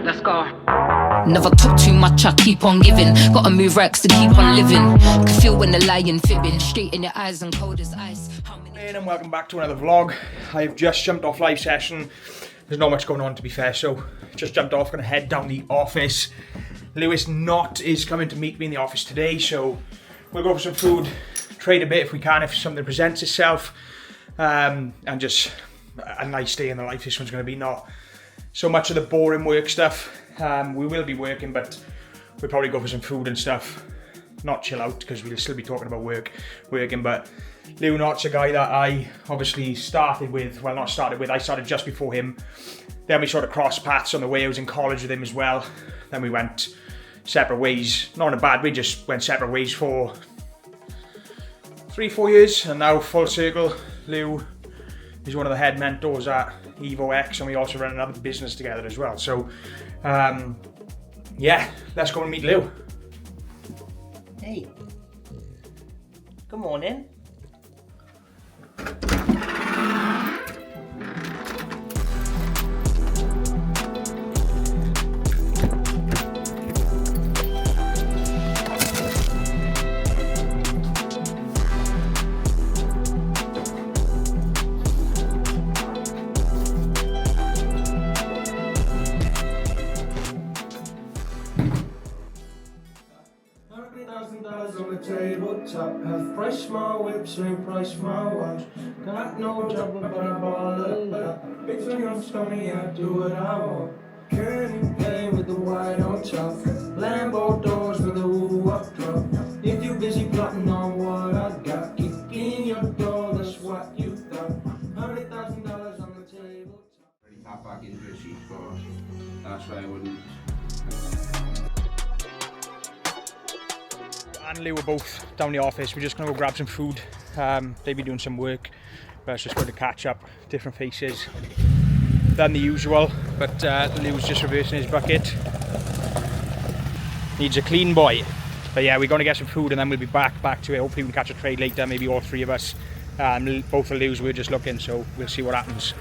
Let's go. Never talk too much, I keep on giving. Gotta move racks to keep on living. Can feel when the lion fibbing. Straight in your eyes and cold as ice. And welcome back to another vlog. I've just jumped off live session. There's not much going on, to be fair, so just jumped off, gonna head down the office. Lewis is coming to meet me in the office today, so we'll go for some food, trade a bit if we can, if something presents itself, and just a nice day in the life. This one's going to be not so much of the boring work stuff. We will be working, but we'll probably go for some food and stuff, not chill out, because we'll still be talking about working. But Lou Knott's a guy that I obviously started with, well, not started with, I started just before him. Then we sort of crossed paths on the way. I was in college with him as well. Then we went separate ways, not in a bad way, just went separate ways for 3-4 years, and now full circle. Lou is one of the head mentors at Evo X, and we also run another business together as well. So yeah, let's go and meet Lou. Hey, good morning. $100,000 on the tabletop. Have price my whip, same price my watch. Got no job, but I ball a lot. Big thing on Stony, I do what I want. Candy cane with the white on top. Lambo doors with a woo up drop. If you busy plotting on what I got, kick in your door, that's what you thought. $100,000 on the tabletop. Already pop back into a sheet, but that's why I wouldn't. And Lou were both down the office. We're just gonna go grab some food. They've been doing some work, but it's just good to catch up. Different faces than the usual, but Lou's just reversing his bucket. Needs a clean boy. But yeah, we're gonna get some food and then we'll be back to it. Hopefully we can catch a trade later, maybe all three of us. Both of Lou's, we're just looking, so we'll see what happens.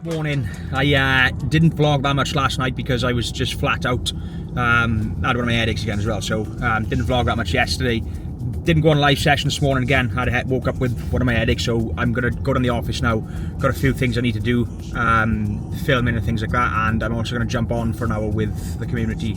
Morning. I didn't vlog that much last night because I was just flat out. I had one of my headaches again as well, so didn't vlog that much yesterday. Didn't go on a live session this morning again. Woke up with one of my headaches, so I'm gonna go down the office now. Got a few things I need to do, filming and things like that, and I'm also gonna jump on for an hour with the community,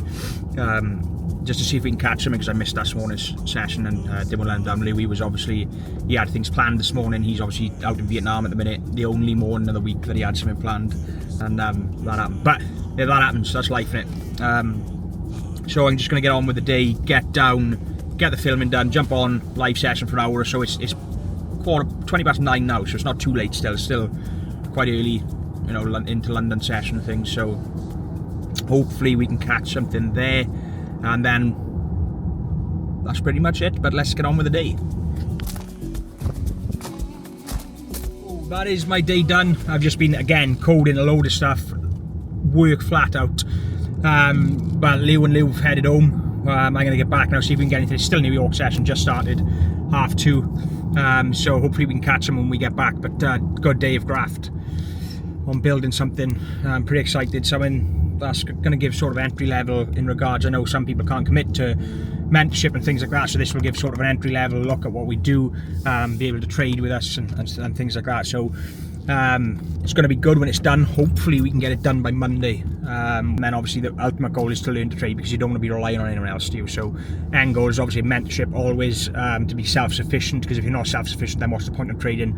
just to see if we can catch something, because I missed this morning's session and didn't want to let him down. Louis was obviously, he had things planned this morning. He's obviously out in Vietnam at the minute, the only morning of the week that he had something planned, and that happened. But yeah, that happens, that's life, innit? So I'm just going to get on with the day, get down, get the filming done, jump on live session for an hour or so. It's 9:20 now, so it's not too late still quite early, you know, into London session and things, so hopefully we can catch something there. And then that's pretty much it, but let's get on with the day. That is my day done. I've just been, again, coding a load of stuff, work flat out. But Lou and Lou have headed home. I'm going to get back now, see if we can get anything. It's still New York session, just started, 2:30. So hopefully we can catch them when we get back. But good day of graft on building something. I'm pretty excited. Something that's going to give sort of entry level in regards. I know some people can't commit to mentorship and things like that, so this will give sort of an entry level look at what we do, be able to trade with us and things like that. So it's going to be good when it's done. Hopefully we can get it done by Monday. And then obviously the ultimate goal is to learn to trade, because you don't want to be relying on anyone else to you. So end goal is obviously mentorship, always to be self-sufficient, because if you're not self-sufficient, then what's the point of trading?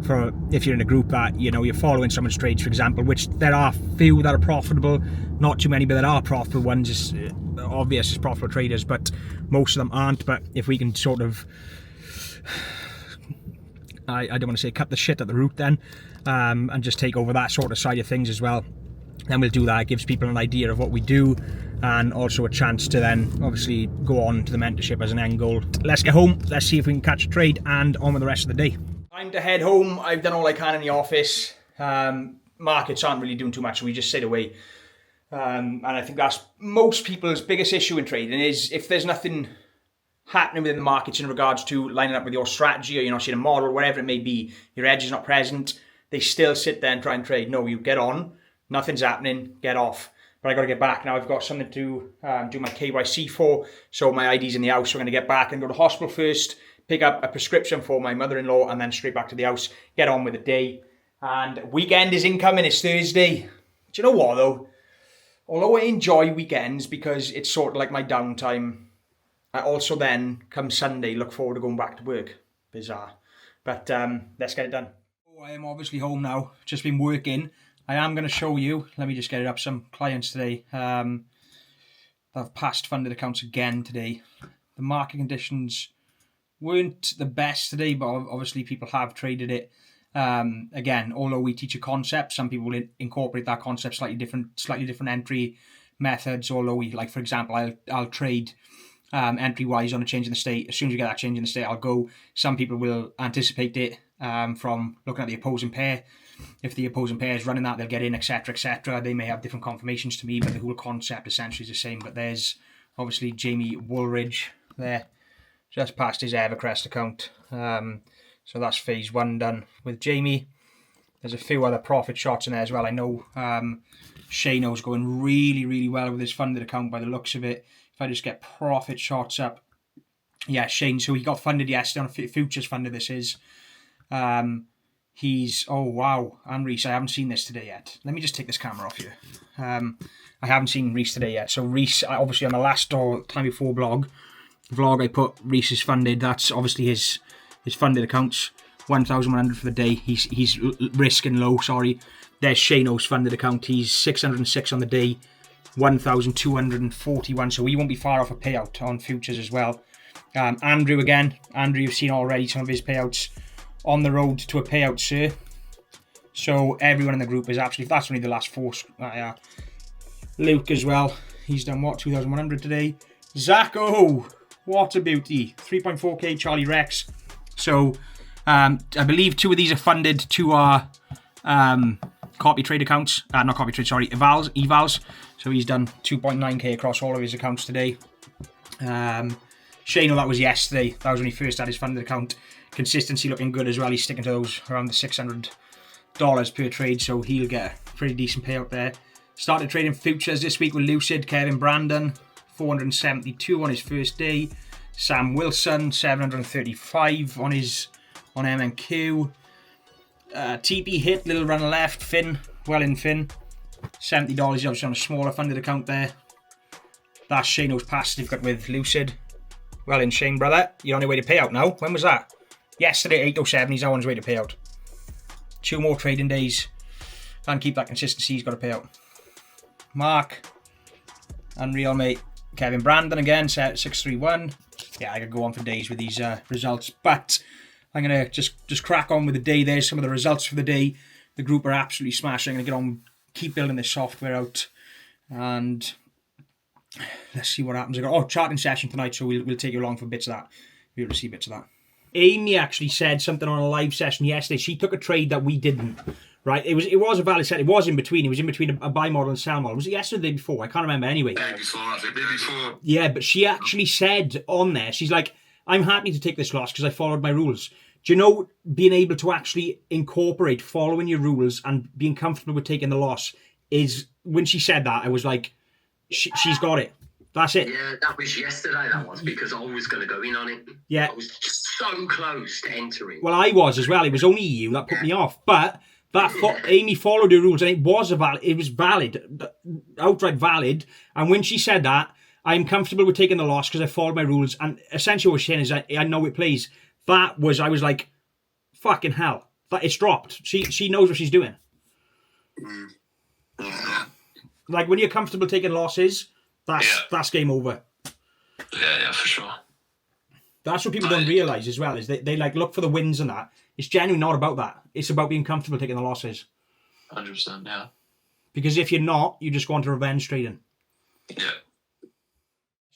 For if you're in a group that, you know, you're following someone's trades, for example, which there are few that are profitable, not too many, but there are profitable ones. It's obvious as profitable traders, but most of them aren't. But if we can sort of, I don't want to say cut the shit at the root then, and just take over that sort of side of things as well, then we'll do that. It gives people an idea of what we do, and also a chance to then obviously go on to the mentorship as an end goal. Let's get home, let's see if we can catch a trade, and on with the rest of the day. Time to head home. I've done all I can in the office. Markets aren't really doing too much, so we just stayed away. And I think that's most people's biggest issue in trading, is if there's nothing happening within the markets in regards to lining up with your strategy, or you're not seeing a model, whatever it may be, your edge is not present, they still sit there and try and trade. No, you get on, nothing's happening, get off. But I got to get back now. I've got something to do my KYC for, so my ID's in the house. So I'm going to get back and go to hospital first, pick up a prescription for my mother-in-law, and then straight back to the house, get on with the day. And weekend is incoming, it's Thursday. Do you know what though? Although I enjoy weekends because it's sort of like my downtime, I also then, come Sunday, look forward to going back to work. Bizarre. But let's get it done. I am obviously home now, just been working. I am going to show you, let me just get it up, some clients today. I've passed funded accounts again today. The market conditions weren't the best today, but obviously people have traded it. Again, although we teach a concept, some people will incorporate that concept slightly different entry methods. Although we, like for example, I'll trade entry wise on a change in the state. As soon as you get that change in the state, I'll go. Some people will anticipate it from looking at the opposing pair. If the opposing pair is running that, they'll get in, etc., etc. They may have different confirmations to me, but the whole concept essentially is the same. But there's obviously Jamie Woolridge there, just past his Evercrest account. So that's phase 1 done with Jamie. There's a few other profit shots in there as well. I know Shano's going really, really well with his funded account by the looks of it. If I just get profit shots up. Yeah, Shane, so he got funded yesterday on a futures funder, this is. He's, oh wow, and Reese, I haven't seen this today yet. Let me just take this camera off here. I haven't seen Reese today yet. So Reese, obviously on the last or time before vlog I put Reese is funded. That's obviously his funded accounts, 1,100 for the day. He's risking low, sorry. There's Shano's funded account. He's 606 on the day, 1,241. So he won't be far off a payout on futures as well. Andrew again. Andrew, you've seen already some of his payouts. On the road to a payout, sir. So everyone in the group is actually, that's only the last 4. Luke as well. He's done what? 2,100 today. Zacko, what a beauty. 3.4k Charlie Rex. So I believe 2 of these are funded. 2 are copy trade accounts. Not copy trade, sorry, evals. So he's done 2.9k across all of his accounts today. Shano, that was yesterday. That was when he first had his funded account. Consistency looking good as well. He's sticking to those around the $600 per trade, so he'll get a pretty decent payout there. Started trading futures this week with Lucid. Kevin Brandon, 472 on his first day. Sam Wilson, 735 on MNQ. TP hit, little run left. Finn, well in Finn. $70, he's obviously on a smaller funded account there. That's Shano's pass certificate with Lucid. Well in Shane, brother. You're on your way to payout now. When was that? Yesterday, 8:07. He's on his way to payout. 2 more trading days. And keep that consistency. He's got to pay out. Mark. Unreal, mate. Kevin Brandon again. 631. Yeah, I could go on for days with these results. But I'm going to just crack on with the day. There's some of the results for the day. The group are absolutely smashing. I'm going to get on, keep building this software out. And let's see what happens. I got charting session tonight, so we'll take you along for bits of that. We'll see bits of that. Amy actually said something on a live session yesterday. She took a trade that we didn't. Right? It was a valid set. It was in between. It was in between a buy model and sell model. Was it yesterday or the day before? I can't remember anyway. Day before, I think. Day before. Yeah, but she actually said on there, she's like, I'm happy to take this loss because I followed my rules. Do you know, being able to actually incorporate following your rules and being comfortable with taking the loss is, when she said that, I was like, she's got it. That's it. Yeah, that was yesterday, that was, because I was going to go in on it. Yeah. I was so close to entering. Well, I was as well. It was only you that put me off. But Amy followed her rules and it was valid, outright valid. And when she said that, I'm comfortable with taking the loss because I followed my rules. And essentially what she's saying is I know it plays. I was like, fucking hell. It's dropped. She knows what she's doing. Yeah. Like when you're comfortable taking losses, that's game over. Yeah, for sure. That's what people don't realise as well, is they like look for the wins and that. It's genuinely not about that. It's about being comfortable taking the losses. 100%, yeah. Because if you're not, you just go on to revenge trading. Yeah.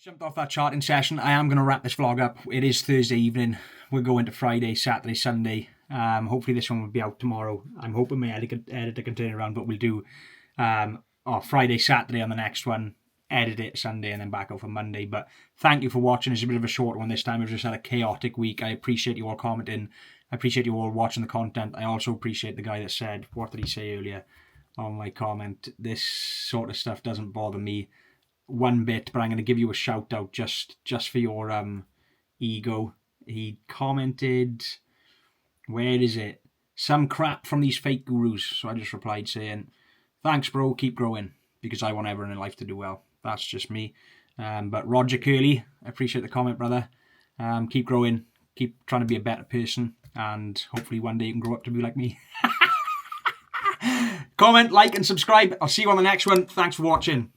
Jumped off that charting session. I am going to wrap this vlog up. It is Thursday evening. We'll go into Friday, Saturday, Sunday. Hopefully this one will be out tomorrow. I'm hoping my editor can turn around, but we'll do Friday, Saturday on the next one. Edit it Sunday and then back out for Monday. But thank you for watching. It's a bit of a short one this time. We've just had a chaotic week. I appreciate you all commenting I appreciate you all watching the content. I also appreciate the guy that said, what did he say earlier on my comment? This sort of stuff doesn't bother me one bit, but I'm going to give you a shout out just for your ego. He commented, where is it? Some crap from these fake gurus. So I just replied saying, thanks bro, keep growing, because I want everyone in life to do well. That's just me. But Roger Curley, I appreciate the comment, brother. Keep growing, keep trying to be a better person, and hopefully one day you can grow up to be like me. Comment, like and subscribe. I'll see you on the next one. Thanks for watching.